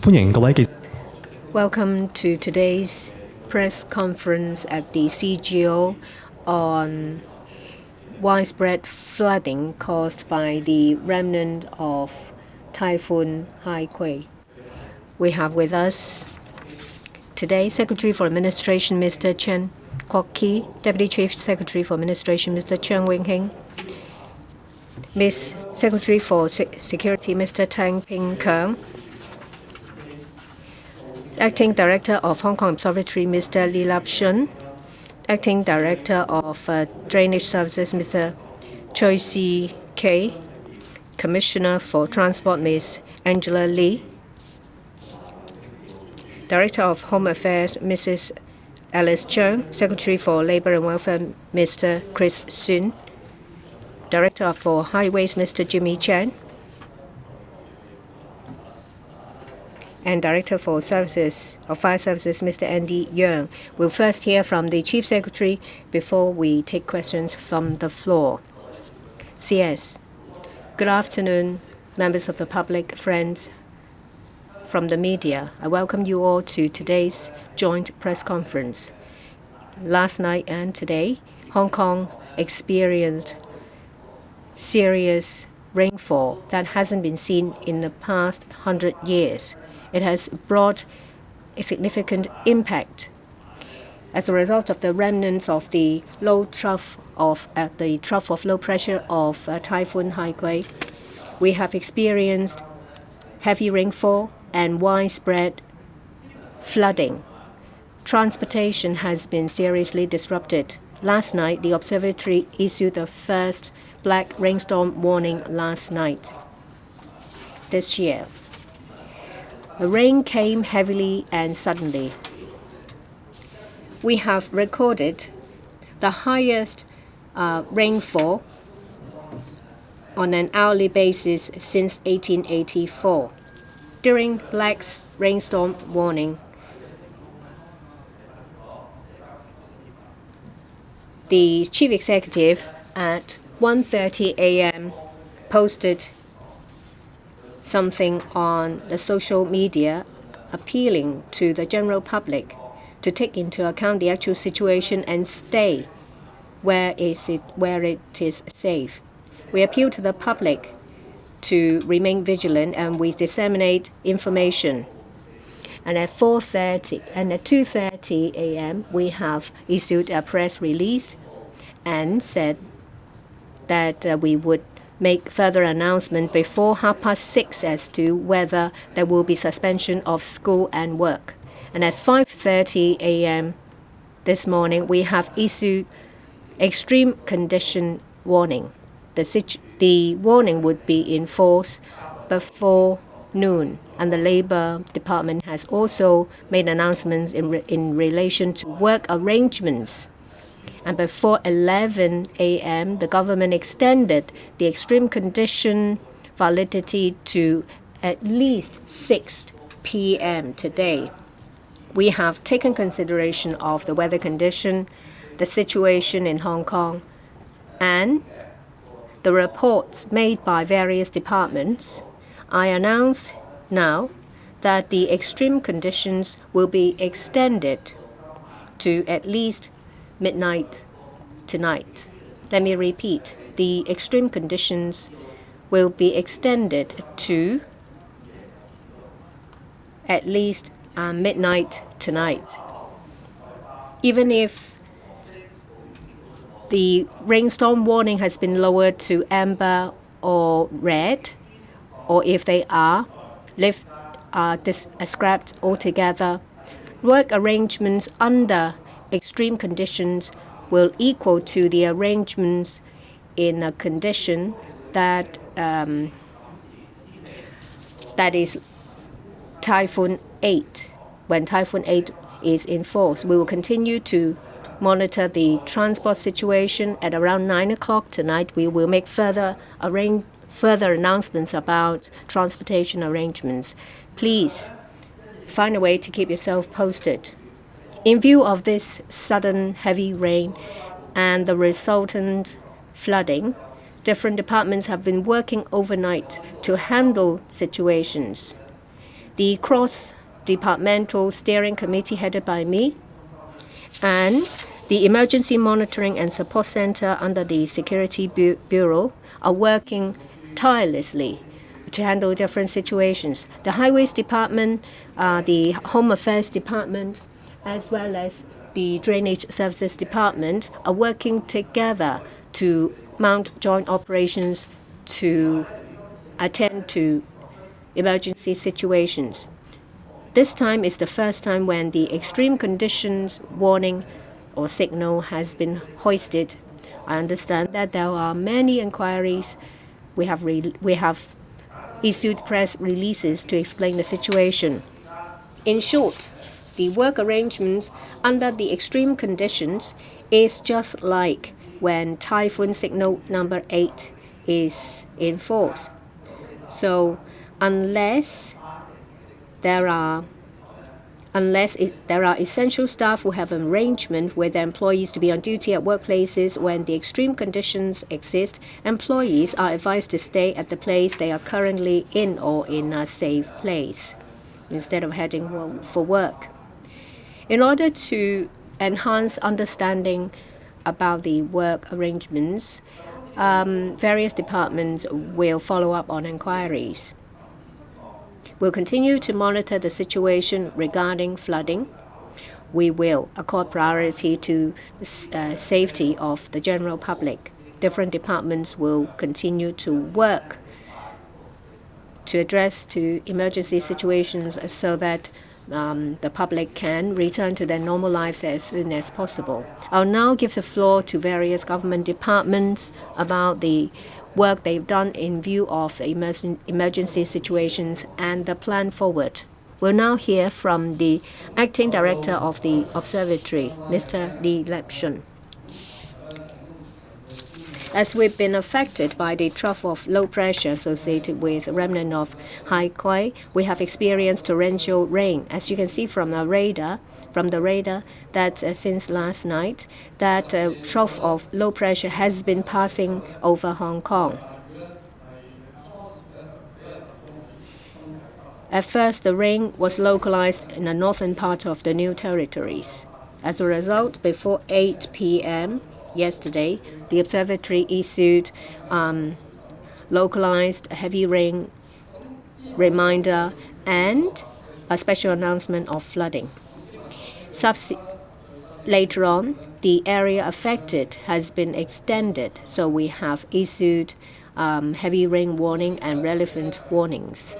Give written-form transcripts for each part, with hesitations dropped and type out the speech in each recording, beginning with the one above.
歡迎各位記。Welcome to today's press conference at the CGO on widespread flooding caused by the remnant of Typhoon Haikui. We have with us today Secretary for Administration Mr. Chen Kwok-ki, Deputy Chief Secretary for Administration Mr. Cheung Wing-hing, Miss Secretary for Security Mr. Tang Ping-keung, Acting Director of Hong Kong Observatory Mr. Lee Lap-shun, Acting Director of Drainage Services Mr. Choi Si-kei, Commissioner for Transport Ms. Angela Lee, Director of Home Affairs Mrs. Alice Cheung, Secretary for Labour and Welfare Mr. Chris Sun, Director for Highways Mr. Jimmy Chan, and Director for Fire Services Mr. Andy Yeung. We'll first hear from the Chief Secretary before we take questions from the floor. CS. Good afternoon, members of the public, friends from the media. I welcome you all to today's joint press conference. Last night and today, Hong Kong experienced serious rainfall that hasn't been seen in the past 100 years. It has brought a significant impact. As a result of the remnants of the trough of low pressure of Typhoon Haikui, we have experienced heavy rainfall and widespread flooding. Transportation has been seriously disrupted. Last night, the observatory issued the first black rainstorm warning last night this year. The rain came heavily and suddenly. We have recorded the highest rainfall on an hourly basis since 1884. During black rainstorm warning, the Chief Executive at 1:30 a.m. posted something on the social media appealing to the general public to take into account the actual situation and stay where it is safe. We appeal to the public to remain vigilant, and we disseminate information. And at 4:30 and at 2:30 a.m. we have issued a press release and said that we would make further announcement before 6:30 as to whether there will be suspension of school and work. And at 5:30 a.m. this morning, we have issued extreme condition warning. The warning would be in force before noon, and the Labour Department has also made announcements in relation to work arrangements. And before 11 a.m., the government extended the extreme condition validity to at least 6 p.m. today. We have taken consideration of the weather condition, the situation in Hong Kong, and the reports made by various departments. I announce now that the extreme conditions will be extended to at least midnight tonight. Let me repeat. The extreme conditions will be extended to at least midnight tonight. Even if the rainstorm warning has been lowered to amber or red, or if they are scrapped altogether, work arrangements under extreme conditions will equal to the arrangements in a condition that is Typhoon 8. When Typhoon 8 is in force, we will continue to monitor the transport situation. At around 9 o'clock tonight, we will make further announcements about transportation arrangements. Please find a way to keep yourself posted. In view of this sudden heavy rain and the resultant flooding, different departments have been working overnight to handle situations. the cross-departmental steering committee headed by me and the Emergency Monitoring and Support Center under the Security Bureau are working tirelessly to handle different situations. The Highways Department, the Home Affairs Department, as well as the Drainage Services Department are working together to mount joint operations to attend to emergency situations. This time is the first time when the extreme conditions warning or signal has been hoisted. I understand that there are many inquiries. We have issued press releases to explain the situation. In short, the work arrangements under the extreme conditions is just like when Typhoon Signal number 8 is in force. So unless there are essential staff who have an arrangement with their employees to be on duty at workplaces when the extreme conditions exist, employees are advised to stay at the place they are currently in or in a safe place instead of heading for work. In order to enhance understanding about the work arrangements, various departments will follow up on inquiries. We'll continue to monitor the situation regarding flooding. We will accord priority to the safety of the general public. Different departments will continue to work to address to emergency situations so that the public can return to their normal lives as soon as possible. I'll now give the floor to various government departments about the work they've done in view of the emergency situations and the plan forward. We'll now hear from the Acting Director of the Observatory, Mr. Li Lepshun. As we've been affected by the trough of low pressure associated with remnant of Haikui, we have experienced torrential rain. As you can see from the radar, that since last night, that trough of low pressure has been passing over Hong Kong. At first, the rain was localized in the northern part of the New Territories. As a result, before 8 p.m. yesterday, the observatory issued localized heavy rain reminder and a special announcement of flooding. Later on, the area affected has been extended, so we have issued heavy rain warning and relevant warnings.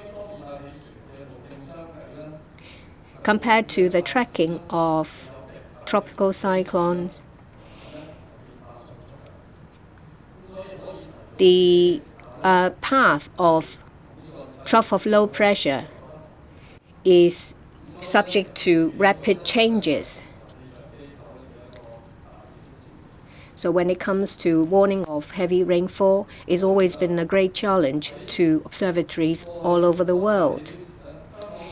Compared to the tracking of tropical cyclones, the path of trough of low pressure is subject to rapid changes. So when it comes to warning of heavy rainfall, it's always been a great challenge to observatories all over the world.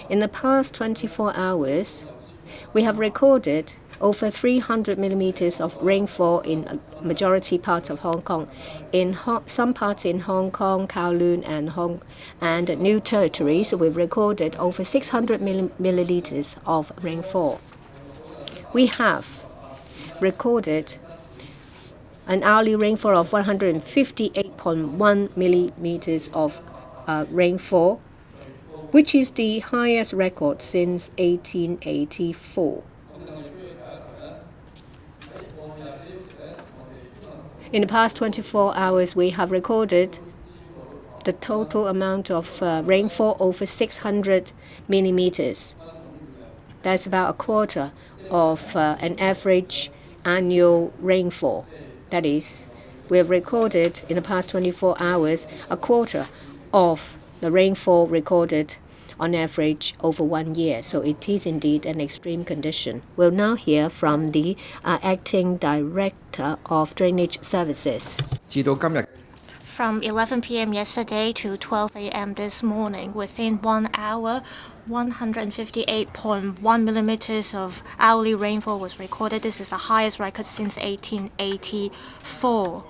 In the past 24 hours, we have recorded over 300 millimeters of rainfall in a majority parts of Hong Kong. In some parts in Hong Kong, Kowloon, and New Territories, we've recorded over 600 milliliters of rainfall. We have recorded an hourly rainfall of 158.1 millimeters of rainfall, which is the highest record since 1884. In the past 24 hours, we have recorded the total amount of rainfall over 600 millimeters. That's about a quarter of an average annual rainfall. That is, we have recorded in the past 24 hours a quarter of the rainfall recorded on average over 1 year. So it is indeed an extreme condition. We'll now hear from the Acting Director of Drainage Services. From 11 p.m. yesterday to 12 a.m. this morning, within 1 hour, 158.1 millimeters of hourly rainfall was recorded. This is the highest record since 1884.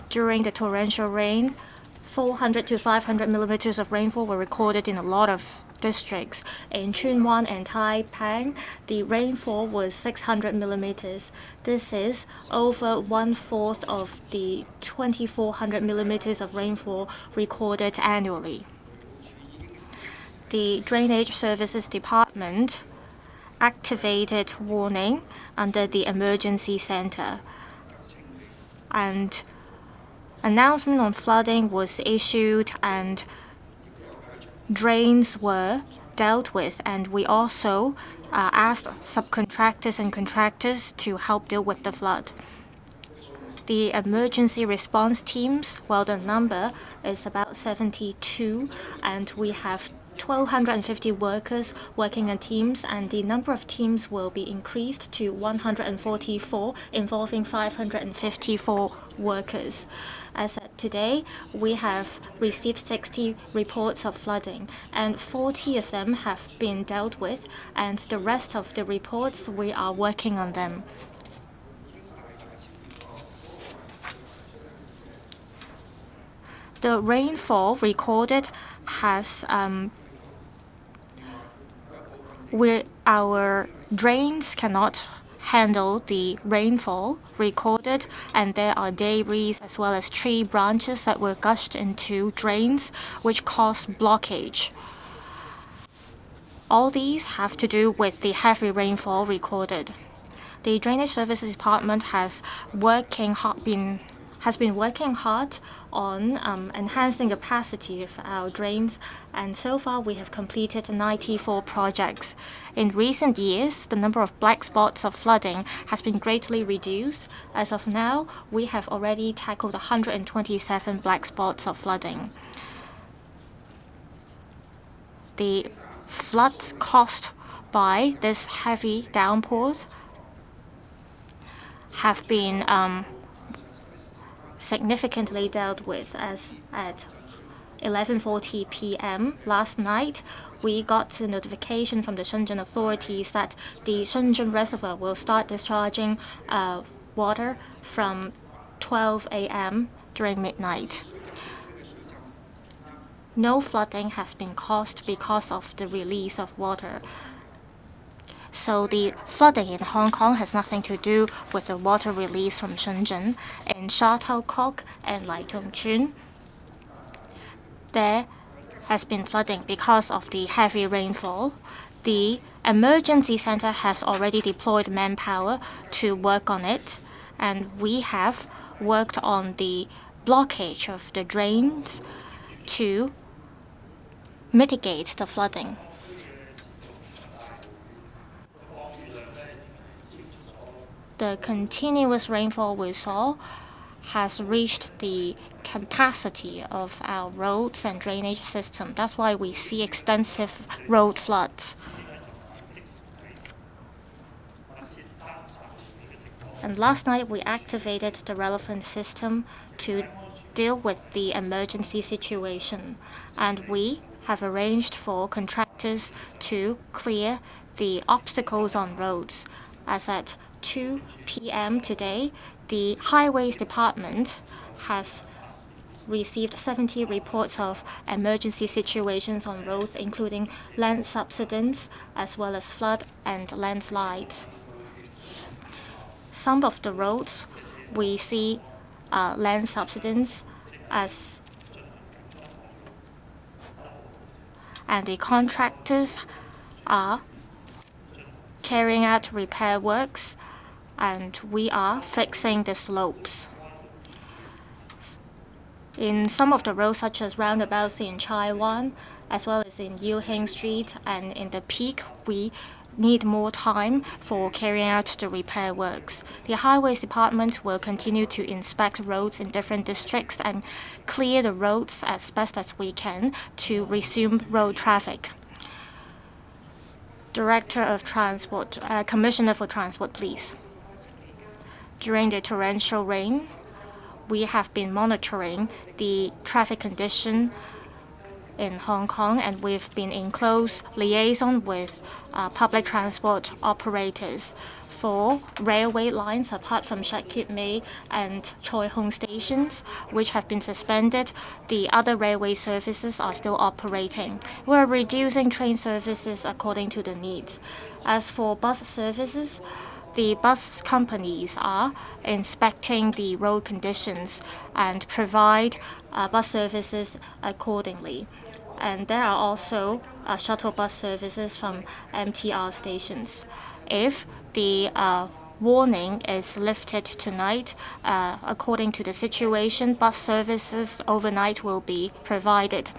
During the torrential rain, 400 to 500 millimeters of rainfall were recorded in a lot of districts. In Chunwan and Taipang, the rainfall was 600 millimeters. This is over 1/4 of the 2,400 millimeters of rainfall recorded annually. The Drainage Services Department activated warning under the emergency center, and announcement on flooding was issued and drains were dealt with, and we also asked subcontractors and contractors to help deal with the flood. The emergency response teams, well, the number is about 72, and we have 1,250 workers working in teams, and the number of teams will be increased to 144, involving 554 workers. As of today, we have received 60 reports of flooding, and 40 of them have been dealt with, and the rest of the reports, we are working on them. The rainfall recorded has our drains cannot handle the rainfall recorded, and there are debris as well as tree branches that were gushed into drains, which caused blockage. All these have to do with the heavy rainfall recorded. The Drainage Services Department has been working hard on enhancing the capacity of our drains, and so far we have completed 94 projects. In recent years, the number of black spots of flooding has been greatly reduced. As of now, we have already tackled 127 black spots of flooding. The floods caused by this heavy downpours have been significantly dealt with, as at 11:40 p.m. last night, we got a notification from the Shenzhen authorities that the Shenzhen Reservoir will start discharging water from 12 a.m. during midnight. No flooding has been caused because of the release of water. So the flooding in Hong Kong has nothing to do with the water release from Shenzhen. In Sha Tao Kok and Lai Tung Chun, there has been flooding because of the heavy rainfall. The emergency center has already deployed manpower to work on it, and we have worked on the blockage of the drains to mitigate the flooding. The continuous rainfall we saw has reached the capacity of our roads and drainage system. That's why we see extensive road floods. And last night we activated the relevant system to deal with the emergency situation, and we have arranged for contractors to clear the obstacles on roads. As at 2 p.m. today, the Highways Department has received 70 reports of emergency situations on roads, including land subsidence as well as flood and landslides. Some of the roads we see land subsidence and the contractors are carrying out repair works, and we are fixing the slopes. In some of the roads, such as roundabouts in Chai Wan, as well as in Yu Hing Street and in the Peak, we need more time for carrying out the repair works. The Highways Department will continue to inspect roads in different districts and clear the roads as best as we can to resume road traffic. Director of Transport, Commissioner for Transport, please. During the torrential rain, we have been monitoring the traffic condition in Hong Kong, and we've been in close liaison with public transport operators. for railway lines, apart from Shat Kip Mei and Choi Hong stations, which have been suspended, the other railway services are still operating. We're reducing train services according to the needs. As for bus services, the bus companies are inspecting the road conditions and provide bus services accordingly. And there are also shuttle bus services from MTR stations. If the warning is lifted tonight, according to the situation, bus services overnight will be provided.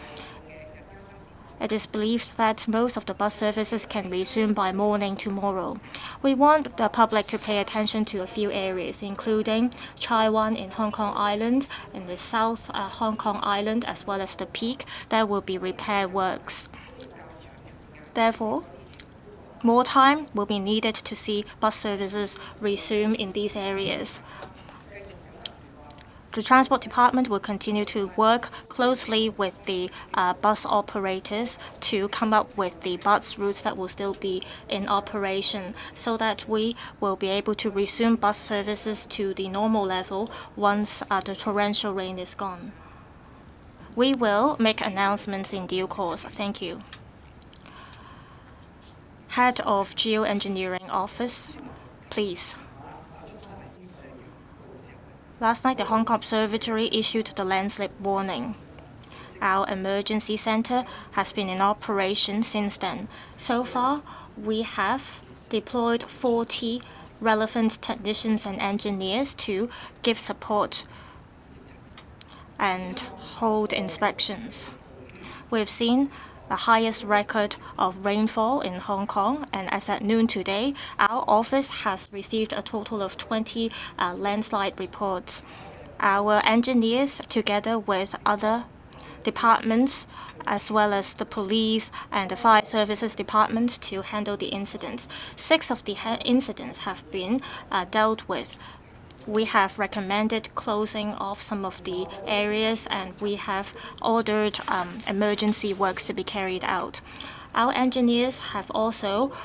It is believed that most of the bus services can resume by morning tomorrow. We want the public to pay attention to a few areas, including Chai Wan in Hong Kong Island, in the South Hong Kong Island, as well as the Peak. There will be repair works. Therefore, more time will be needed to see bus services resume in these areas. The Transport Department will continue to work closely with the bus operators to come up with the bus routes that will still be in operation, so that we will be able to resume bus services to the normal level once the torrential rain is gone. We will make announcements in due course. Thank you. Head of Geoengineering Office, please. Last night, the Hong Kong Observatory issued the landslip warning. Our emergency center has been in operation since then. So far, we have deployed 40 relevant technicians and engineers to give support and hold inspections. We've seen the highest record of rainfall in Hong Kong, and as at noon today, our office has received a total of 20 landslide reports. Our engineers, together with other departments, as well as the police and the fire services department, to handle the incidents. 6 of the incidents have been dealt with. We have recommended closing off some of the areas, and we have ordered emergency works to be carried out. Our engineers have also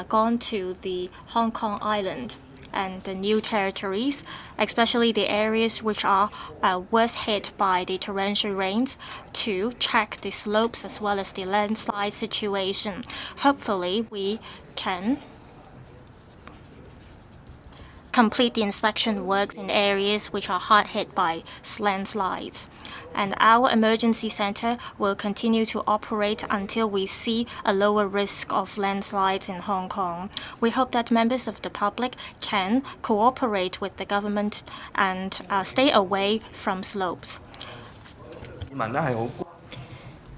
gone to the Hong Kong Island and the new territories, especially the areas which are worst hit by the torrential rains, to check the slopes as well as the landslide situation. Hopefully, we can complete the inspection works in areas which are hard hit by landslides. And our emergency center will continue to operate until we see a lower risk of landslides in Hong Kong. We hope that members of the public can cooperate with the government and stay away from slopes.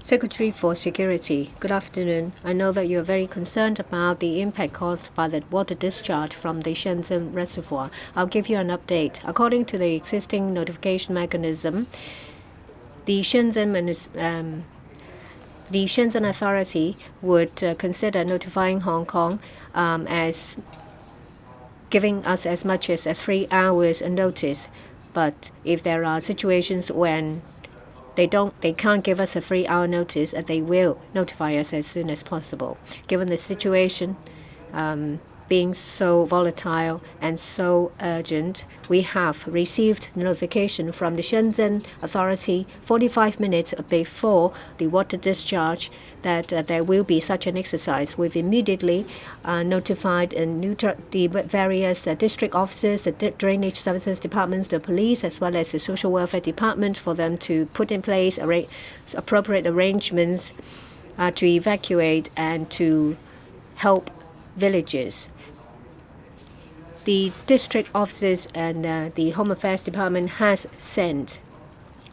Secretary for Security, good afternoon. I know that you are very concerned about the impact caused by the water discharge from the Shenzhen reservoir. I'll give you an update. According to the existing notification mechanism, the Shenzhen Authority would consider notifying Hong Kong as giving us as much as 3 hours notice. But if there are situations when they can't give us a 3-hour notice, they will notify us as soon as possible. Given the situation being so volatile and so urgent, we have received notification from the Shenzhen Authority 45 minutes before the water discharge that there will be such an exercise. We've immediately notified the various district officers, the drainage services departments, the police, as well as the social welfare department, for them to put in place appropriate arrangements to evacuate and to help villages. The district offices and the Home Affairs Department has sent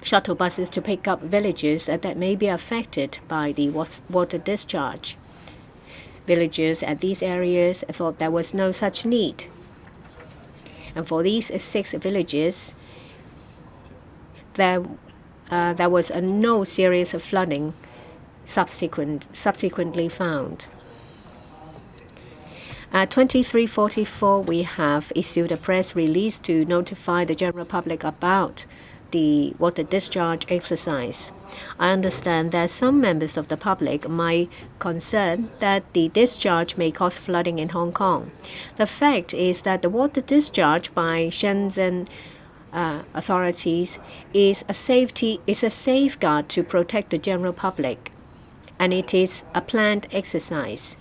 shuttle buses to pick up villages that may be affected by the water discharge. Villagers at these areas thought there was no such need. And for these 6 villages, there was no serious flooding subsequently found. At 23:44, we have issued a press release to notify the general public about the water discharge exercise. I understand that some members of the public might concern that the discharge may cause flooding in Hong Kong. The fact is that the water discharge by Shenzhen authorities is a safeguard to protect the general public, and it is a planned exercise.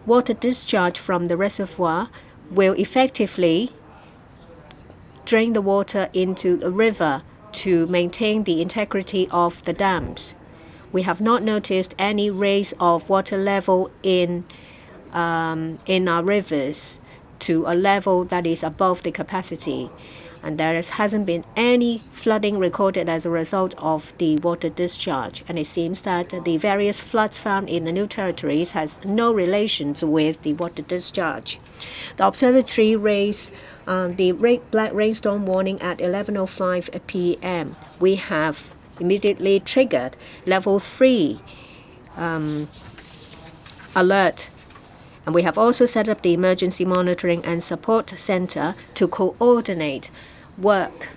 Water discharge from the reservoir will effectively drain the water into the river to maintain the integrity of the dams. We have not noticed any raise of water level in our rivers to a level that is above the capacity, and there hasn't been any flooding recorded as a result of the water discharge. And it seems that the various floods found in the new territories has no relations with the water discharge. The observatory raised the black rainstorm warning at 11:05 p.m. We have immediately triggered level 3 alert. And we have also set up the Emergency Monitoring and Support Center to coordinate work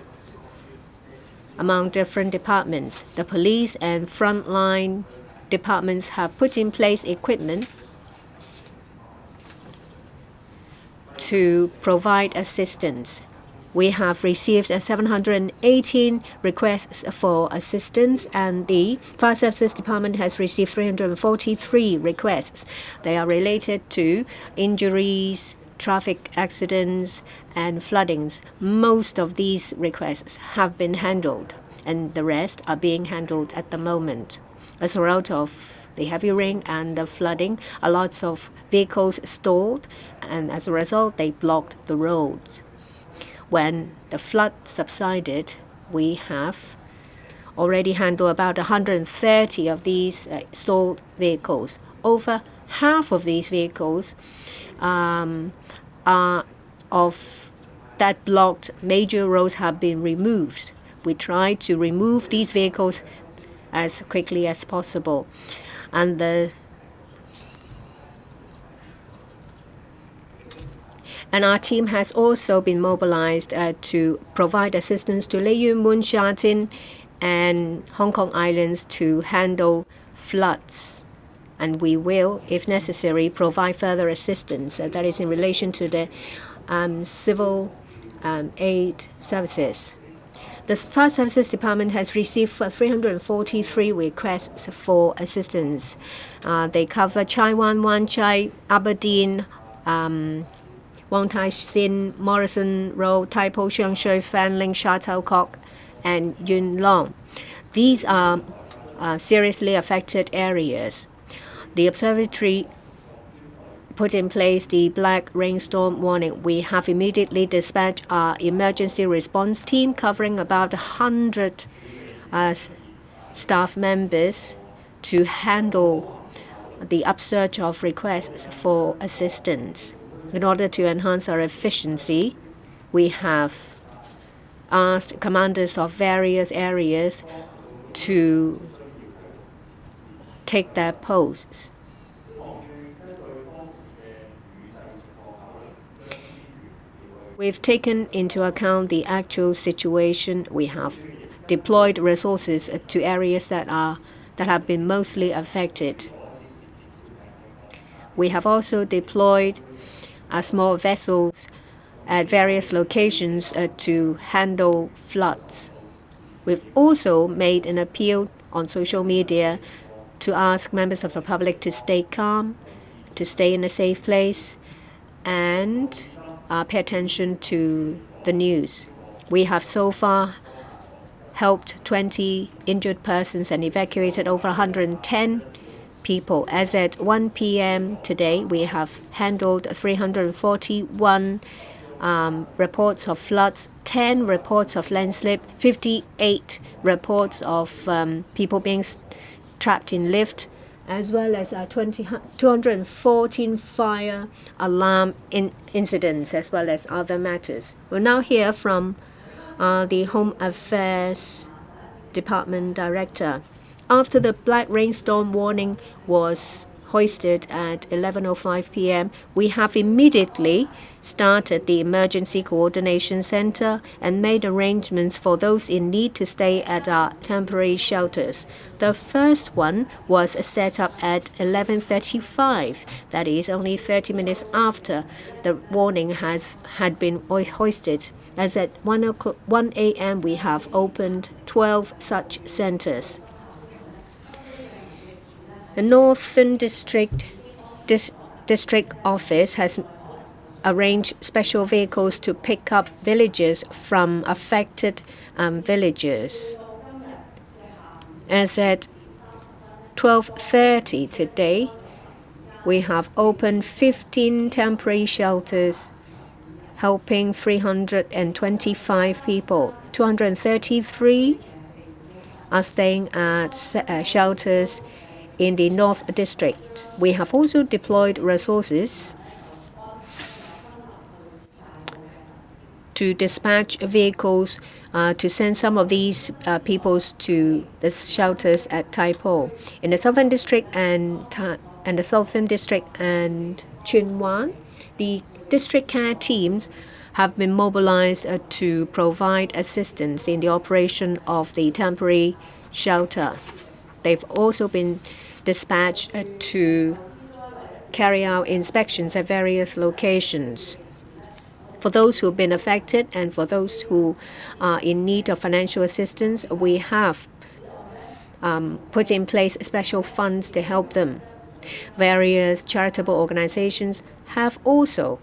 among different departments. The police and frontline departments have put in place equipment to provide assistance. We have received 718 requests for assistance, and the Fire Services Department has received 343 requests. They are related to injuries, traffic accidents, and floodings. Most of these requests have been handled, and the rest are being handled at the moment. As a result of the heavy rain and the flooding, a lot of vehicles stalled, and as a result, they blocked the roads. When the flood subsided, we have already handled about 130 of these stalled vehicles. Over half of these vehicles are of that blocked major roads have been removed. We try to remove these vehicles as quickly as possible. And our team has also been mobilized to provide assistance to Lei Yun, Mun, Sha Tin, and Hong Kong Islands to handle floods. And we will, if necessary, provide further assistance. That is in relation to the civil aid services. The Fire Services Department has received 343 requests for assistance. They cover Chai Wan Wan, Chai, Aberdeen, Wong Tai Sin, Morrison Road, Tai Po, Sheung Shui, Fanling, Sha Tau Kok, and Yuen Long. These are seriously affected areas. The observatory put in place the black rainstorm warning. We have immediately dispatched our emergency response team covering about 100 staff members to handle the upsurge of requests for assistance. In order to enhance our efficiency, we have asked commanders of various areas to take their posts. We've taken into account the actual situation. We have deployed resources to areas that have been mostly affected. We have also deployed small vessels at various locations to handle floods. We've also made an appeal on social media to ask members of the public to stay calm, to stay in a safe place, and pay attention to the news. We have so far helped 20 injured persons and evacuated over 110 people. As at 1 p.m. today, we have handled 341 reports of floods, 10 reports of landslip, 58 reports of people being trapped in lift, as well as 214 fire alarm incidents, as well as other matters. We'll now hear from the Home Affairs Department Director. After the black rainstorm warning was hoisted at 11:05 p.m., we have immediately started the Emergency Coordination Center and made arrangements for those in need to stay at our temporary shelters. The first one was set up at 11:35. That is only 30 minutes after the warning had been hoisted. As at 1 a.m., we have opened 12 such centers. The Northern District Office has arranged special vehicles to pick up villagers from affected villages. As at 12:30 today, we have opened 15 temporary shelters, helping 325 people. 233 are staying at shelters in the North District. We have also deployed resources to dispatch vehicles to send some of these people to the shelters at Taipo. In the Southern District and Chunwan, the district care teams have been mobilized to provide assistance in the operation of the temporary shelter. They've also been dispatched to carry out inspections at various locations. For those who have been affected and for those who are in need of financial assistance, we have put in place special funds to help them. Various charitable organizations have also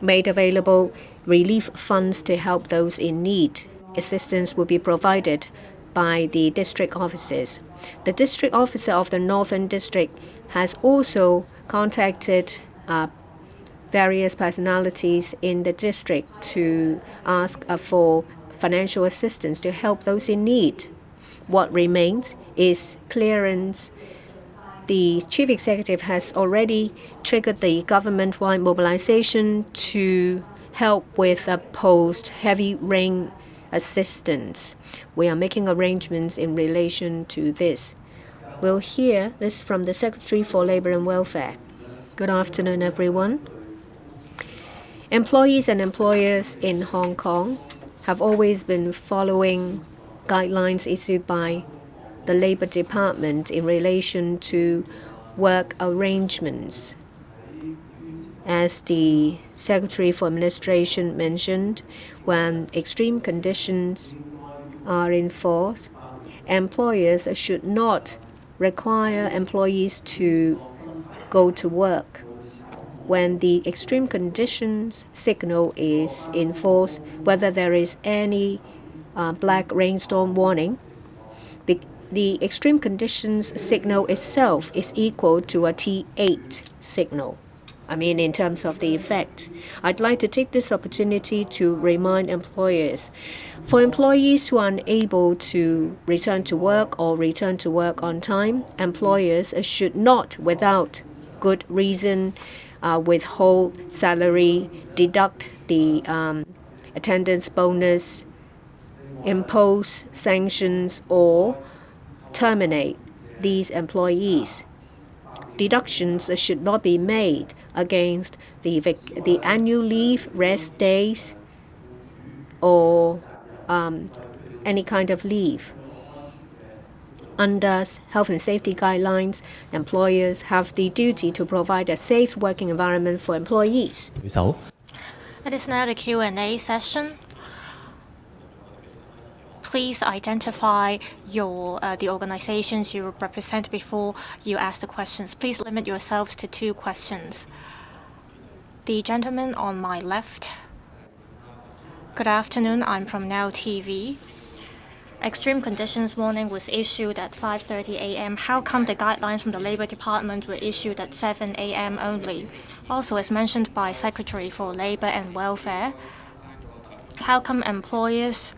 made available relief funds to help those in need. Assistance will be provided by the district offices. The district officer of the Northern District has also contacted various personalities in the district to ask for financial assistance to help those in need. What remains is clearance. The chief executive has already triggered the government-wide mobilization to help with post-heavy rain assistance. We are making arrangements in relation to this. We'll hear this from the Secretary for Labor and Welfare. Good afternoon, everyone. Employees and employers in Hong Kong have always been following guidelines issued by the Labor Department in relation to work arrangements. As the Secretary for Administration mentioned, when extreme conditions are enforced, employers should not require employees to go to work. When the extreme conditions signal is enforced, whether there is any black rainstorm warning, the extreme conditions signal itself is equal to a T8 signal. In terms of the effect. I'd like to take this opportunity to remind employers. For employees who are unable to return to work or return to work on time, employers should not, without good reason, withhold salary, deduct the attendance bonus, impose sanctions, or terminate these employees. Deductions should not be made against the annual leave, rest days, or any kind of leave. Under health and safety guidelines, employers have the duty to provide a safe working environment for employees. It is now the Q&A session. Please identify the organizations you represent before you ask the questions. Please limit yourselves to 2 questions. The gentleman on my left. Good afternoon, I'm from Now TV. Extreme conditions warning was issued at 5:30 a.m. How come the guidelines from the Labor Department were issued at 7 a.m. only? Also, as mentioned by Secretary for Labor and Welfare, how come employers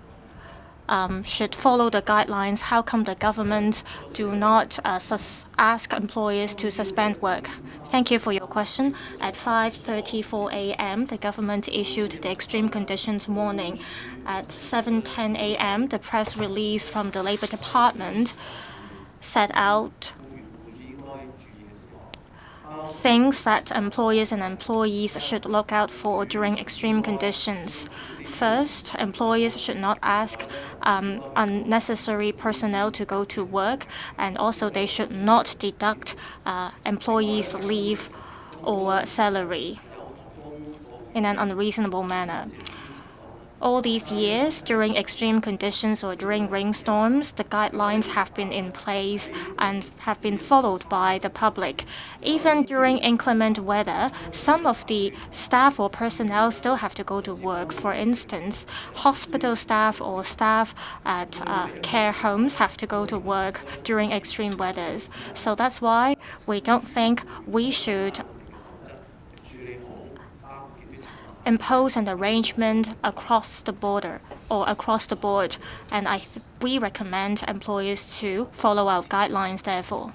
should follow the guidelines? How come the government do not ask employers to suspend work? Thank you for your question. At 5:34 a.m., the government issued the extreme conditions warning. At 7:10 a.m., the press release from the Labor Department set out things that employers and employees should look out for during extreme conditions. First, employers should not ask unnecessary personnel to go to work, and also they should not deduct employees' leave or salary in an unreasonable manner. All these years, during extreme conditions or during rainstorms, the guidelines have been in place and have been followed by the public. Even during inclement weather, some of the staff or personnel still have to go to work. For instance, hospital staff or staff at care homes have to go to work during extreme weathers. So that's why we don't think we should impose an arrangement across the border or across the board, and we recommend employers to follow our guidelines therefore.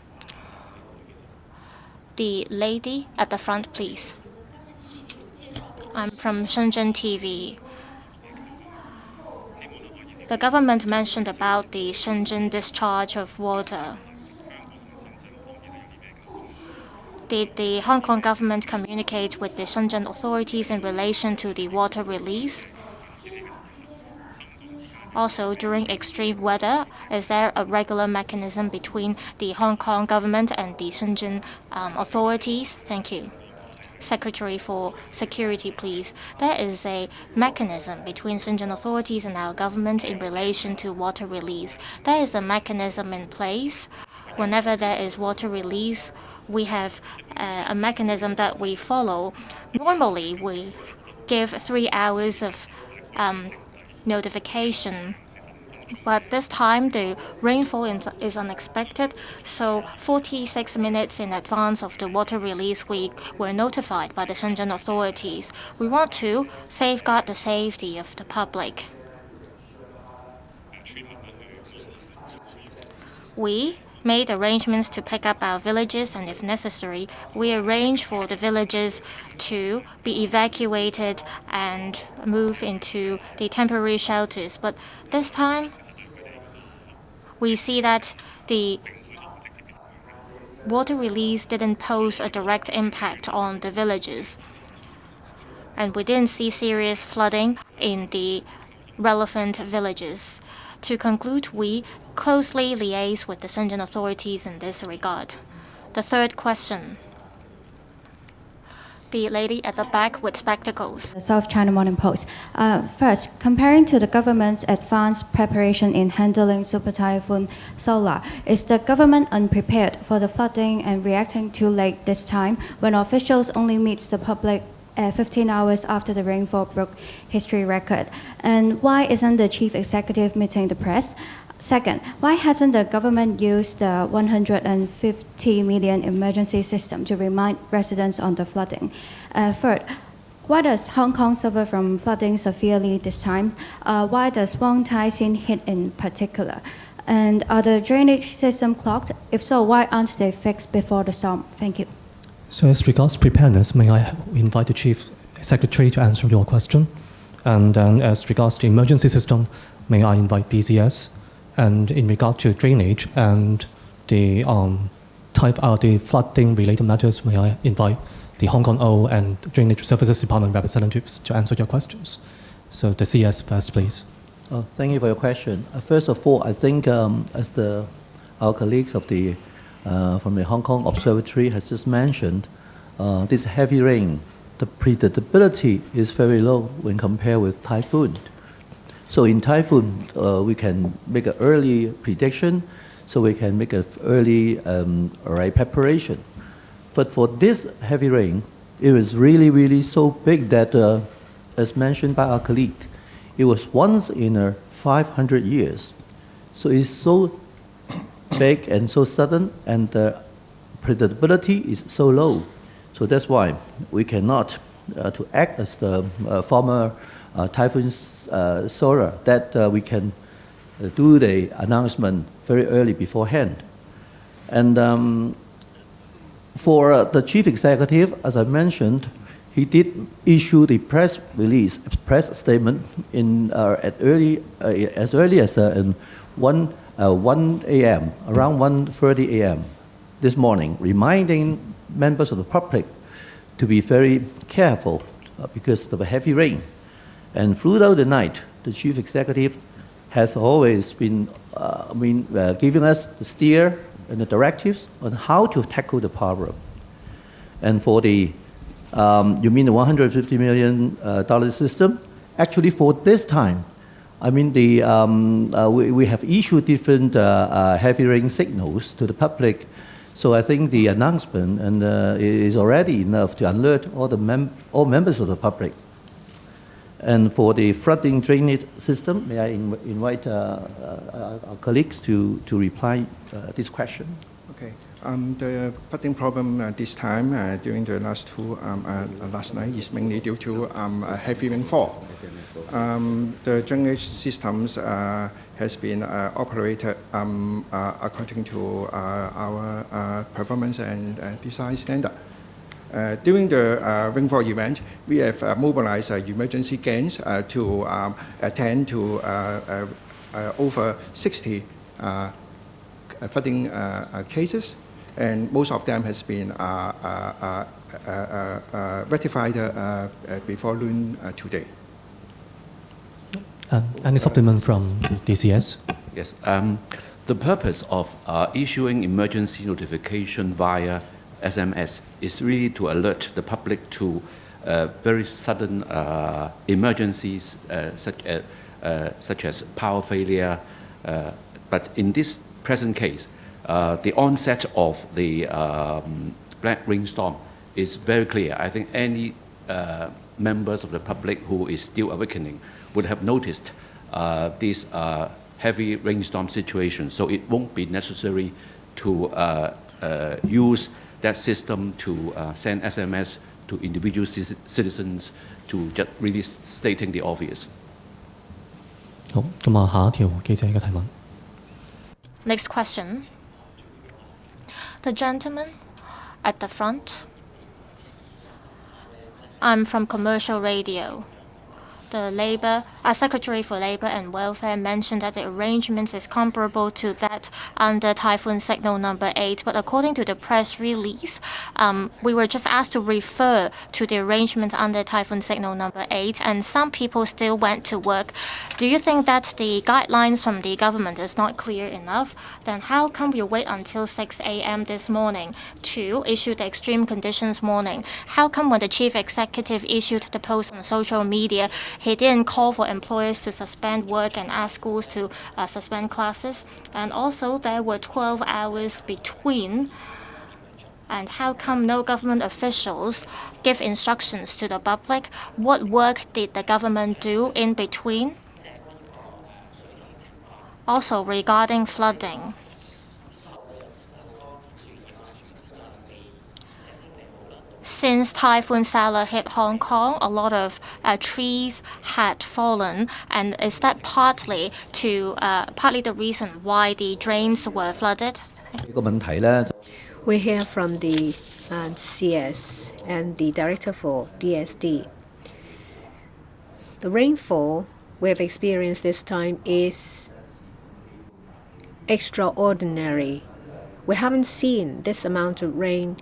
The lady at the front, please. I'm from Shenzhen TV. The government mentioned about the Shenzhen discharge of water. Did the Hong Kong government communicate with the Shenzhen authorities in relation to the water release? Also, during extreme weather, is there a regular mechanism between the Hong Kong government and the Shenzhen authorities? Thank you. Secretary for Security, please. There is a mechanism between Shenzhen authorities and our government in relation to water release. There is a mechanism in place. Whenever there is water release, we have a mechanism that we follow. Normally, we give 3 hours of notification, but this time the rainfall is unexpected, so 46 minutes in advance of the water release, we were notified by the Shenzhen authorities. We want to safeguard the safety of the public. We made arrangements to pick up our villages, and if necessary, we arrange for the villages to be evacuated and move into the temporary shelters. But this time, we see that the water release didn't pose a direct impact on the villages, and we didn't see serious flooding in the relevant villages. To conclude, we closely liaise with the Shenzhen authorities in this regard. The third question. The lady at the back with spectacles. The South China Morning Post. First, comparing to the government's advanced preparation in handling Super Typhoon Solar, is the government unprepared for the flooding and reacting too late this time when officials only meet the public 15 hours after the rainfall broke history record? And why isn't the chief executive meeting the press? Second, why hasn't the government used the 150 million emergency system to remind residents on the flooding? Third, why does Hong Kong suffer from flooding severely this time? Why does Wong Tai Sin hit in particular? And are the drainage system clogged? If so, why aren't they fixed before the storm? Thank you. So as regards preparedness, may I invite the Chief Secretary to answer your question? And then as regards to emergency system, may I invite DCS? And in regard to drainage and the flooding related matters, may I invite the Hong Kong O and Drainage Services Department representatives to answer your questions. So the CS first, please. Thank you for your question. First of all, I think as our colleagues of from the Hong Kong Observatory has just mentioned, this heavy rain, the predictability is very low when compared with typhoon. So in typhoon, we can make an early prediction, so we can make an early preparation. But for this heavy rain, it was really, really so big that, as mentioned by our colleague, it was once in 500 years. So it's so big and so sudden, and the predictability is so low. So that's why we cannot to act as the former typhoon Solar, that we can do the announcement very early beforehand. And for the chief executive, as I mentioned, he did issue the press release, press statement in as early as 1 a.m., around 1:30 a.m. this morning, reminding members of the public to be very careful because of the heavy rain. And throughout the night, the chief executive has always been giving us the steer and the directives on how to tackle the problem. And for the, you mean the $150 million system? Actually, for this time, I mean, we have issued different heavy rain signals to the public. So I think the announcement is already enough to alert all members of the public. And for the flooding drainage system, may I invite our colleagues to reply this question? Okay. The flooding problem this time during the last night is mainly due to heavy rainfall. The drainage systems has been operated according to our performance and design standard. During the rainfall event, we have mobilized emergency gangs to attend to over 60 flooding cases, and most of them has been rectified before noon today. Any supplement from DCS? Yes. The purpose of issuing emergency notification via SMS is really to alert the public to very sudden emergencies such as power failure. But in this present case, the onset of the black rainstorm is very clear. I think any members of the public who is still awakening would have noticed this heavy rainstorm situation. So it won't be necessary to use that system to send SMS to individual citizens to just really stating the obvious. 好，咁啊，下一條記者嘅提問。Next question. The gentleman at the front. I'm from Commercial Radio. The Secretary for Labour and Welfare mentioned that the arrangements is comparable to that under Typhoon Signal number 8, but according to the press release, we were just asked to refer to the arrangement under Typhoon Signal number 8, and some people still went to work. Do you think that the guidelines from the government is not clear enough? Then how come you wait until 6 a.m. this morning to issue the extreme conditions warning? How come when the chief executive issued the post on social media, he didn't call for employers to suspend work and ask schools to suspend classes? And also, there were 12 hours between. And how come no government officials give instructions to the public? What work did the government do in between? Also, regarding flooding. Since Typhoon Salah hit Hong Kong, a lot of trees had fallen, and is that partly the reason why the drains were flooded? We hear from the CS and the director for DSD. The rainfall we have experienced this time is extraordinary. We haven't seen this amount of rain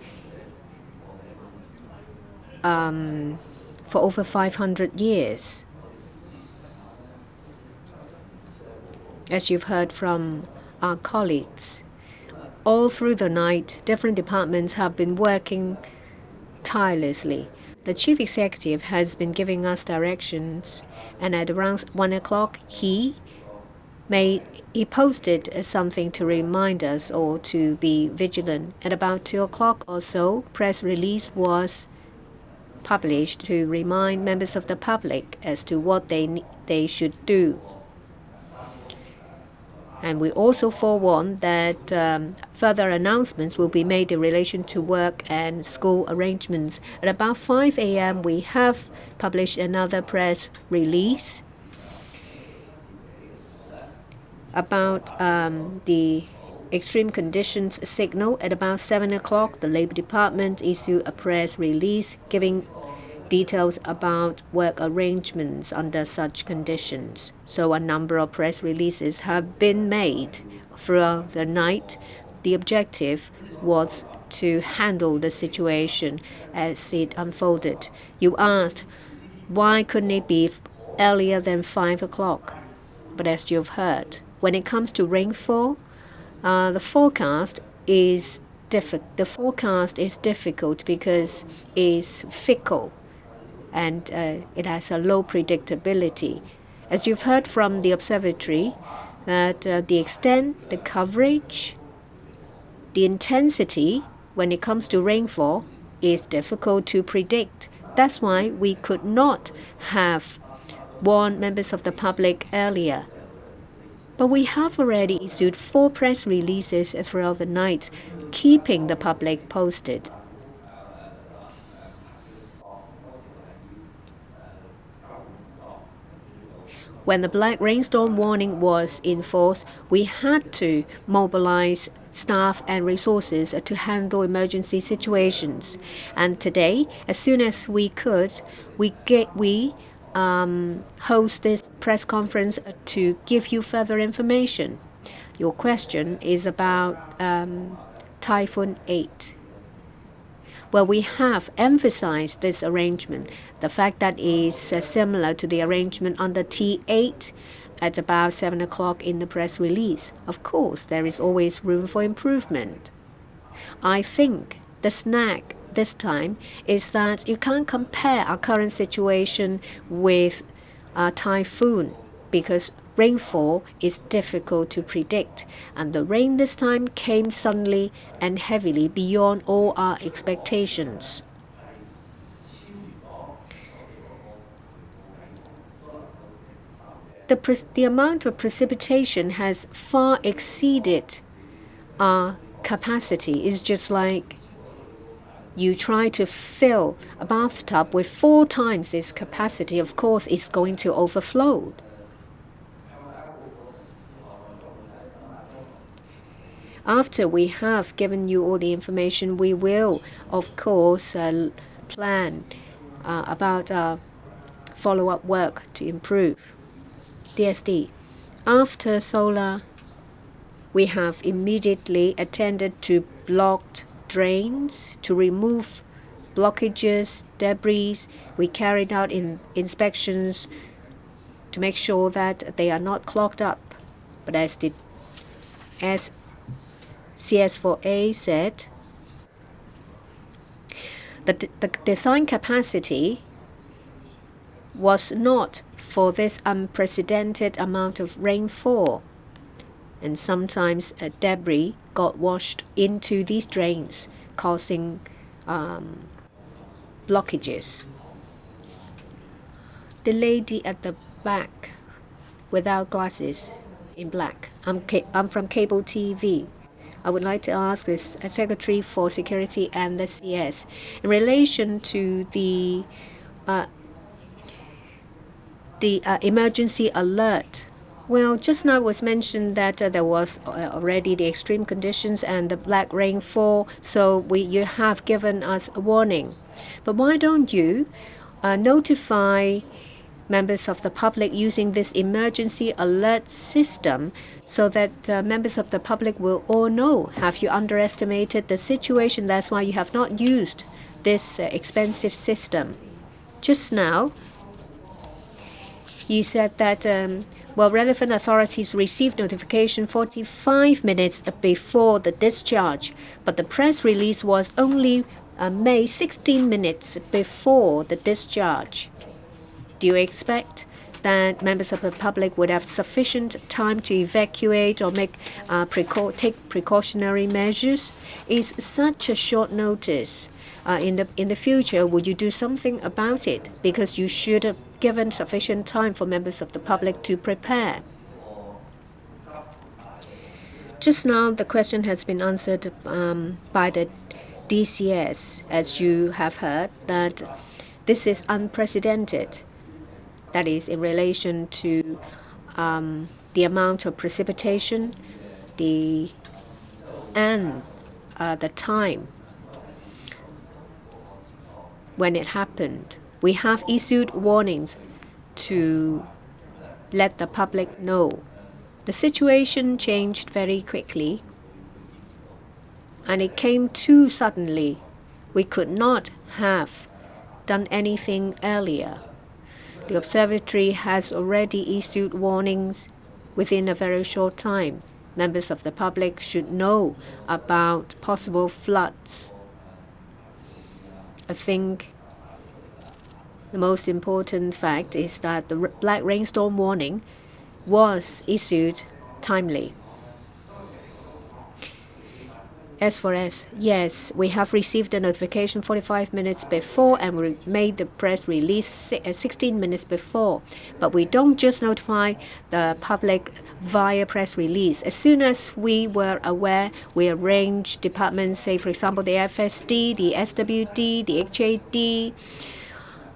for over 500 years. As you've heard from our colleagues, all through the night, different departments have been working tirelessly. The chief executive has been giving us directions, and at around 1 o'clock, he posted something to remind us all to be vigilant. At about 2 o'clock or so, press release was published to remind members of the public as to what they should do. And we also forewarned that further announcements will be made in relation to work and school arrangements. At about 5 a.m., we have published another press release about the extreme conditions signal. At about 7 o'clock, the Labour Department issued a press release giving details about work arrangements under such conditions. So a number of press releases have been made throughout the night. The objective was to handle the situation as it unfolded. You asked, why couldn't it be earlier than 5 o'clock? But as you've heard, when it comes to rainfall, the forecast is difficult because it's fickle and it has a low predictability. As you've heard from the observatory, that the extent, the coverage, the intensity when it comes to rainfall is difficult to predict. That's why we could not have warned members of the public earlier. But we have already issued 4 press releases throughout the night, keeping the public posted. When the black rainstorm warning was in force, we had to mobilize staff and resources to handle emergency situations. And today, as soon as we could, we host this press conference to give you further information. Your question is about Typhoon 8. Well, we have emphasized this arrangement, the fact that it's similar to the arrangement under T8 at about 7 o'clock in the press release. Of course, there is always room for improvement. I think the snag this time is that you can't compare our current situation with a typhoon because rainfall is difficult to predict, and the rain this time came suddenly and heavily beyond all our expectations. The amount of precipitation has far exceeded our capacity. It's just like you try to fill a bathtub with 4 times its capacity. Of course, it's going to overflow. After we have given you all the information, we will, of course, plan about follow-up work to improve. DSD. After solar, we have immediately attended to blocked drains to remove blockages, debris. We carried out inspections to make sure that they are not clogged up. But as CS4A said, the design capacity was not for this unprecedented amount of rainfall, and sometimes debris got washed into these drains, causing blockages. The lady at the back without glasses in black. I'm from cable TV. I would like to ask the Secretary for Security and the CS in relation to the emergency alert. Well, just now it was mentioned that there was already the extreme conditions and the black rainfall, so you have given us a warning. But why don't you notify members of the public using this emergency alert system so that members of the public will all know? Have you underestimated the situation? That's why you have not used this expensive system. Just now, you said that relevant authorities received notification 45 minutes before the discharge, but the press release was only made 16 minutes before the discharge. Do you expect that members of the public would have sufficient time to evacuate or take precautionary measures? Is such a short notice? In the future, would you do something about it? Because you should have given sufficient time for members of the public to prepare. Just now, the question has been answered by the DCS, as you have heard, that this is unprecedented. That is in relation to the amount of precipitation, the time when it happened. We have issued warnings to let the public know. The situation changed very quickly. and it came too suddenly. We could not have done anything earlier. The observatory has already issued warnings within a very short time. Members of the public should know about possible floods. I think the most important fact is that the black rainstorm warning was issued timely. As for us, yes, we have received the notification 45 minutes before and we made the press release 16 minutes before. But we don't just notify the public via press release. As soon as we were aware, we arranged departments, say for example the FSD, the SWD, the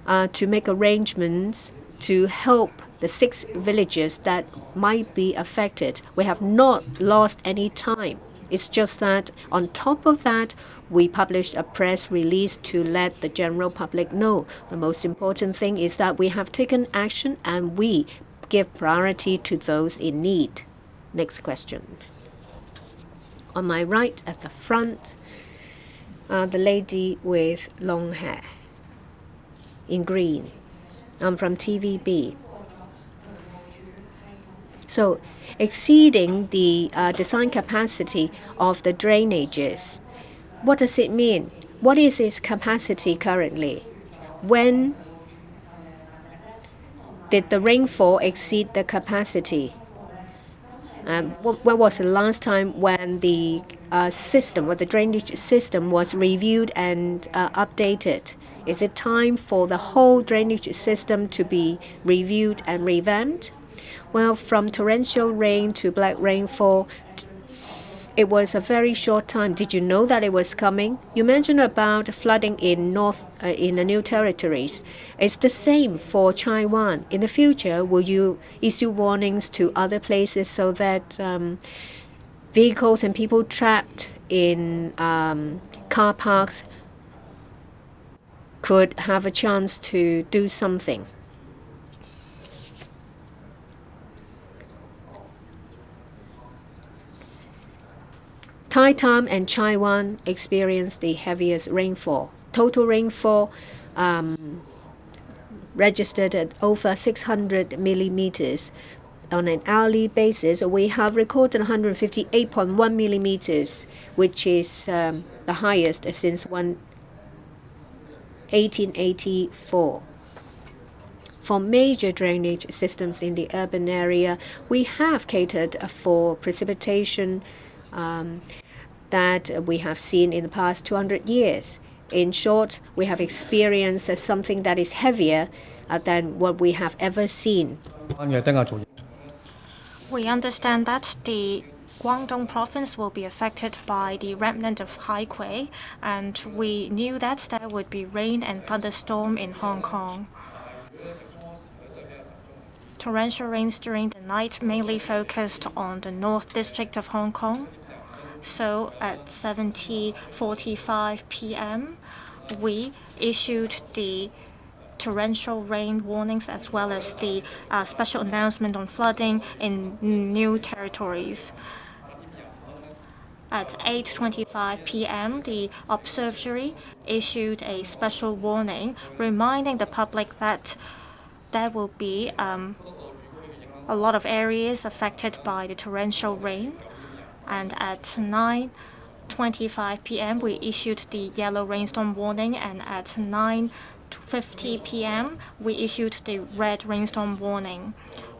HAD, to make arrangements to help the 6 villages that might be affected. We have not lost any time. It's just that on top of that, we published a press release to let the general public know. The most important thing is that we have taken action and we give priority to those in need. Next question. On my right at the front, the lady with long hair in green. I'm from TVB. So, exceeding the design capacity of the drainages, what does it mean? What is its capacity currently? When did the rainfall exceed the capacity? When was the last time when the the drainage system was reviewed and updated? Is it time for the whole drainage system to be reviewed and revamped? Well, from torrential rain to black rainfall, it was a very short time. Did you know that it was coming? You mentioned about flooding in the New Territories. It's the same for Taiwan. In the future, will you issue warnings to other places so that vehicles and people trapped in car parks could have a chance to do something? Taitam and Taiwan experienced the heaviest rainfall. Total rainfall registered at over 600 millimeters. On an hourly basis, we have recorded 158.1 millimeters, which is the highest since 1884. For major drainage systems in the urban area, we have catered for precipitation that we have seen in the past 200 years. In short, we have experienced something that is heavier than what we have ever seen. We understand that the Guangdong province will be affected by the remnant of Haikui, and we knew that there would be rain and thunderstorm in Hong Kong. Torrential rains during the night mainly focused on the North District of Hong Kong. So at 17:45 p.m., we issued the torrential rain warnings as well as the special announcement on flooding in New Territories. At 8:25 p.m., the observatory issued a special warning reminding the public that there will be a lot of areas affected by the torrential rain. And at 9:25 p.m., we issued the yellow rainstorm warning, and at 9:50 p.m., we issued the red rainstorm warning.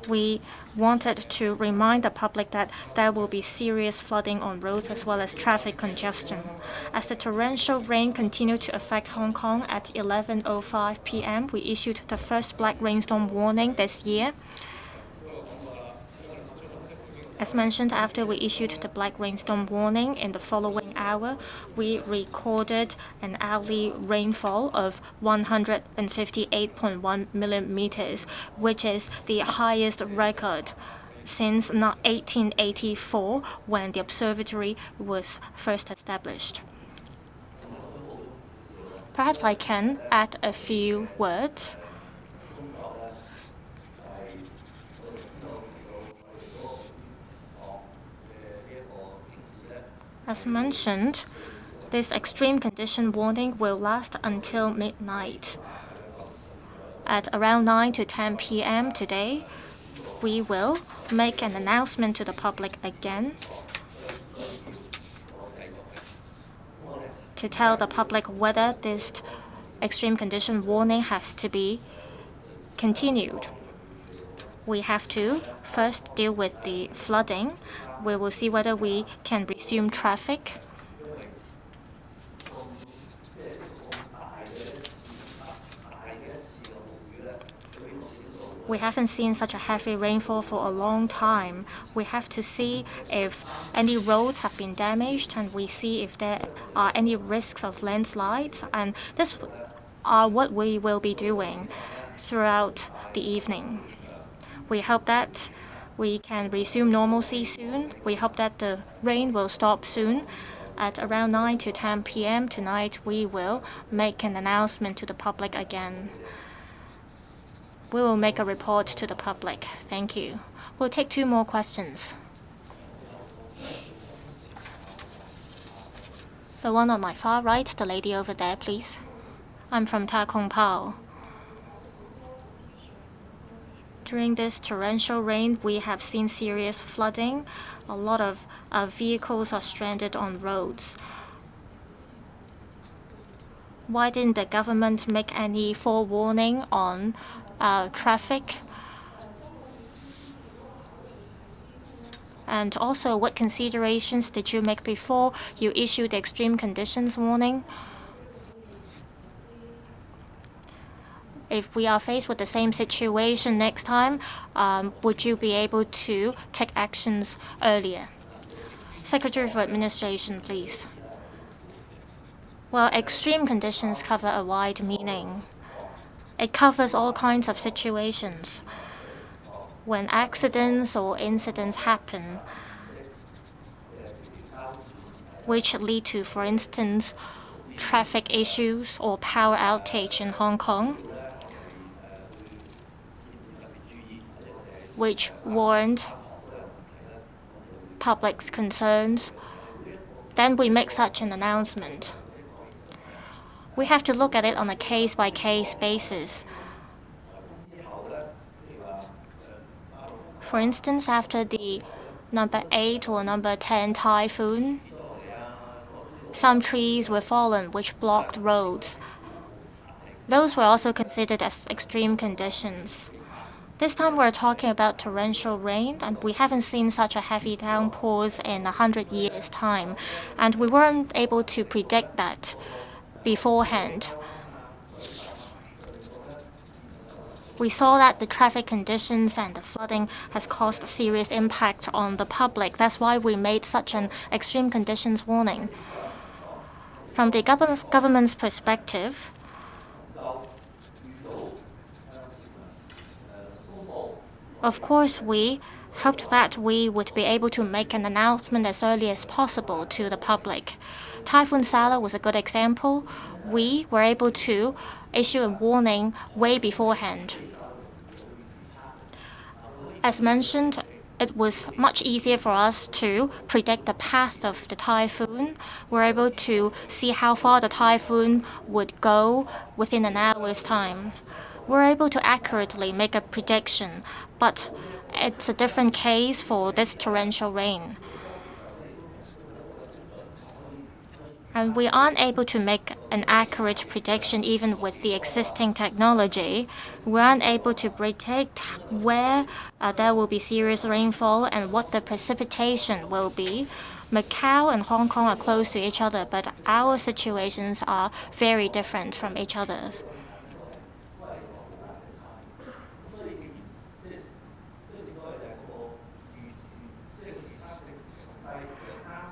We wanted to remind the public that there will be serious flooding on roads as well as traffic congestion. As the torrential rain continued to affect Hong Kong, at 11:05 p.m., we issued the first black rainstorm warning this year. As mentioned, after we issued the black rainstorm warning, in the following hour, we recorded an hourly rainfall of 158.1 millimeters, which is the highest record since 1884, when the observatory was first established. Perhaps I can add a few words. As mentioned, This extreme condition warning will last until midnight. At around 9 to 10 p.m. today, we will make an announcement to the public again to tell the public whether this extreme condition warning has to be continued. We have to first deal with the flooding. We will see whether we can resume traffic. We haven't seen such a heavy rainfall for a long time. We have to see if any roads have been damaged, and we see if there are any risks of landslides. And this are what we will be doing throughout the evening. We hope that we can resume normalcy soon. We hope that the rain will stop soon. At around 9 to 10 p.m. tonight, we will make an announcement to the public again. We will make a report to the public. Thank you. We'll take 2 more questions. The one on my far right, the lady over there, please. I'm from Ta Kung Pao. During this torrential rain, we have seen serious flooding. A lot of vehicles are stranded on roads. Why didn't the government make any forewarning on traffic? And also, what considerations did you make before you issued the extreme conditions warning? If we are faced with the same situation next time, would you be able to take actions earlier? Secretary for Administration, please. Well, extreme conditions cover a wide meaning. It covers all kinds of situations. When accidents or incidents happen, which lead to, for instance, traffic issues or power outage in Hong Kong, which warrant public's concerns, then we make such an announcement. We have to look at it on a case-by-case basis. For instance, after the number 8 or number 10 typhoon, some trees were fallen which blocked roads. Those were also considered as extreme conditions. This time we're talking about torrential rain, and we haven't seen such a heavy downpours in 100 years' time, and we weren't able to predict that beforehand. We saw that the traffic conditions and the flooding has caused a serious impact on the public. That's why we made such an extreme conditions warning. From the government's perspective, of course, we hoped that we would be able to make an announcement as early as possible to the public. Typhoon Sala was a good example. We were able to issue a warning way beforehand. As mentioned, it was much easier for us to predict the path of the typhoon. We're able to see how far the typhoon would go within an hour's time. We're able to accurately make a prediction, but it's a different case for this torrential rain. And we aren't able to make an accurate prediction even with the existing technology. We aren't able to predict where there will be serious rainfall and what the precipitation will be. Macau and Hong Kong are close to each other, but our situations are very different from each other's.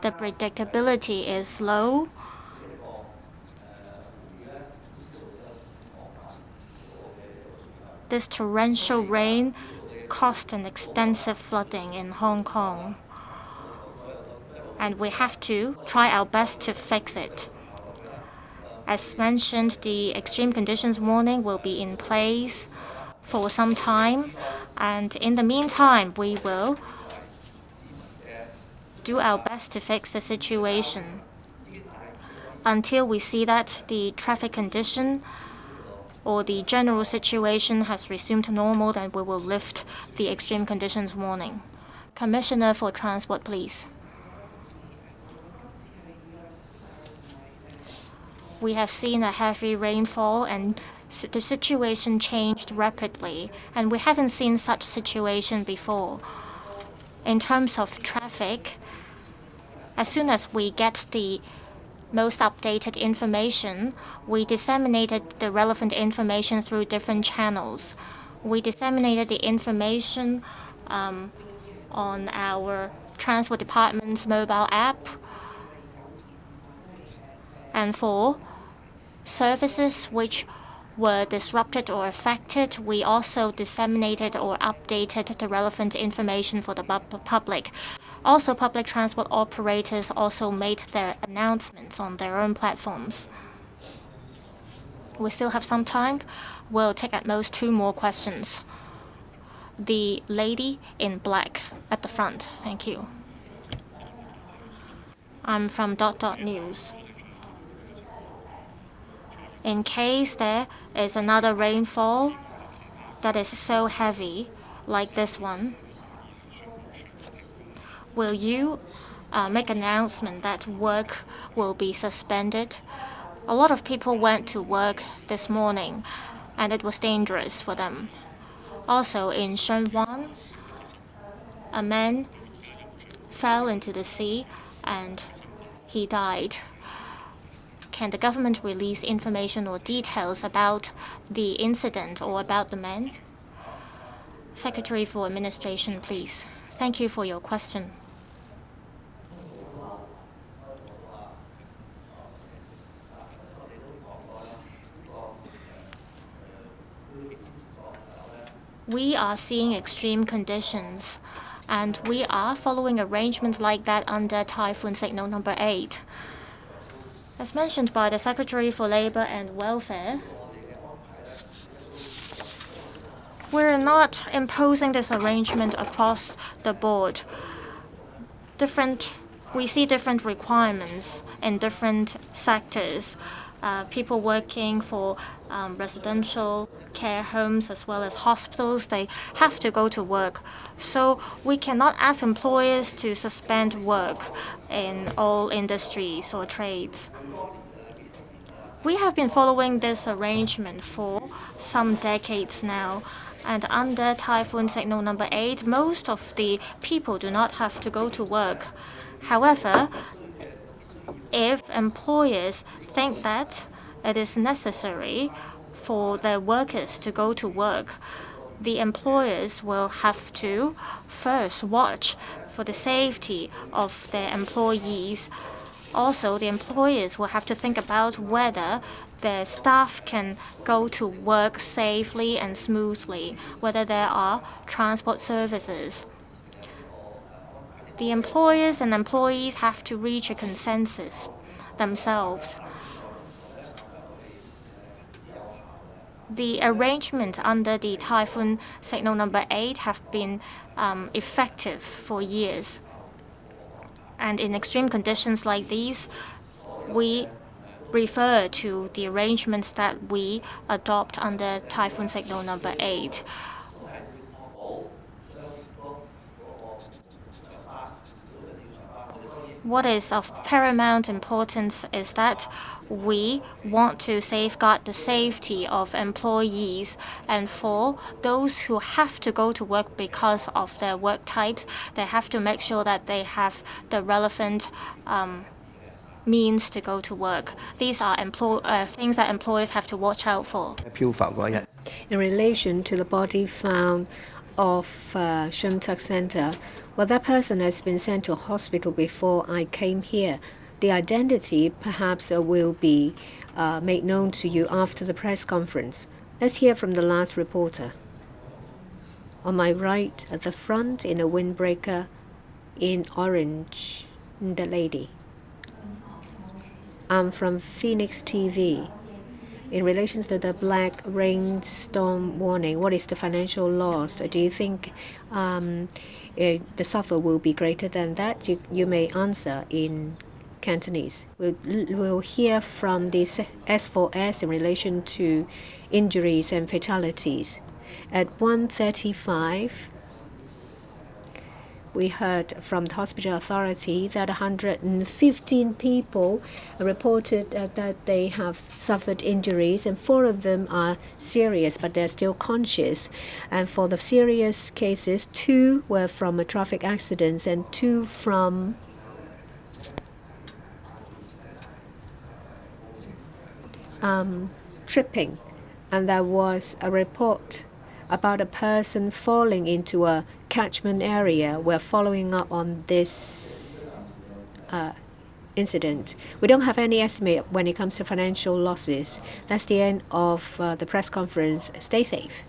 The predictability is low. This torrential rain caused an extensive flooding in Hong Kong, and we have to try our best to fix it. As mentioned, the extreme conditions warning will be in place for some time, and in the meantime, we will do our best to fix the situation. until we see that the traffic condition or the general situation has resumed normal, then we will lift the extreme conditions warning. Commissioner for Transport, please. We have seen a heavy rainfall and the situation changed rapidly, and we haven't seen such situation before. In terms of traffic, as soon as we get the most updated information, we disseminated the relevant information through different channels. We disseminated the information on our Transport Department's mobile app. And for services which were disrupted or affected, we also disseminated or updated the relevant information for the public. Also, public transport operators also made their announcements on their own platforms. We still have some time. We'll take at most 2 more questions. The lady in black at the front. Thank you. I'm from ... News. In case there is another rainfall that is so heavy like this one, will you make an announcement that work will be suspended? A lot of people went to work this morning, and it was dangerous for them. Also, in Shenwan, a man fell into the sea and he died. Can the government release information or details about the incident or about the man? Secretary for Administration, please. Thank you for your question. We are seeing extreme conditions, and we are following arrangements like that under Typhoon Signal number 8. As mentioned by the Secretary for Labor and Welfare, we're not imposing this arrangement across the board. We see different requirements in different sectors. People working for residential care homes as well as hospitals, they have to go to work. So we cannot ask employers to suspend work in all industries or trades. We have been following this arrangement for some decades now, and under Typhoon Signal number 8, most of the people do not have to go to work. However, if employers think that it is necessary for their workers to go to work, the employers will have to first watch for the safety of their employees. Also, the employers will have to think about whether their staff can go to work safely and smoothly, whether there are transport services. The employers and employees have to reach a consensus themselves. The arrangement under the Typhoon Signal number 8 have been effective for years. And in extreme conditions like these, we refer to the arrangements that we adopt under Typhoon Signal number 8. What is of paramount importance is that we want to safeguard the safety of employees, and for those who have to go to work because of their work types, they have to make sure that they have the relevant means to go to work. These are things that employers have to watch out for. In relation to the body found of Shun Tuck Center, well, that person has been sent to a hospital before I came here. The identity perhaps will be made known to you after the press conference. Let's hear from the last reporter. On my right, at the front, in a windbreaker in orange, the lady. I'm from Phoenix TV. In relation to the black rainstorm warning, what is the financial loss? Do you think the suffer will be greater than that? You may answer in Cantonese. We'll hear from the S4S in relation to injuries and fatalities. At 1:35, we heard from the hospital authority that 115 people reported that they have suffered injuries, and 4 of them are serious, but they're still conscious. And for the serious cases, 2 were from traffic accidents and 2 from tripping. And there was a report about a person falling into a catchment area. We're following up on this incident. We don't have any estimate when it comes to financial losses. That's the end of the press conference. Stay safe.